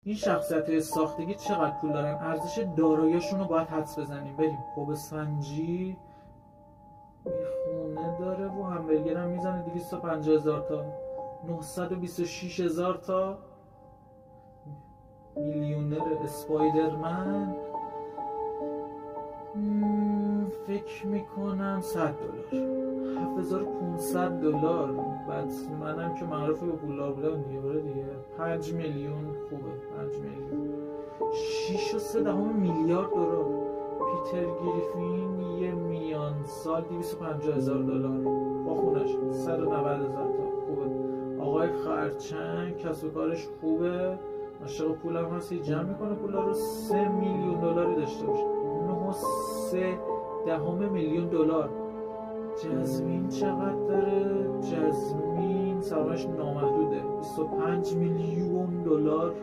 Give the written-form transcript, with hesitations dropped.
این شخصیت‌های ساختگی چقدر پول دارن، ارزش دارایی‌شون رو باید حدس بزنیم. بریم خب سنجی خونه داره و همبرگر هم میزنه 250,000 تا، 926,000 تا. میلیونر اسپایدرمن فکر میکنم $100، $7,500. بعد منم که معروف به پولدار بودم دیگه 5 میلیون خوبه. 5 میلیون 6.3 میلیارد دلار. پیتر گریفین یه میان سال $250,000 با خونش 190,000 تا خوبه. آقای خرچنگ کسب و کارش خوبه، عاشق پولم هستی، جمع میکنه پولا رو. 3 میلیون دلاری داشته باشه. 9.3 میلیون دلار. جزمین چقدر داره؟ جزمین سرمایه‌اش نامحدوده، 25 میلیون دلار.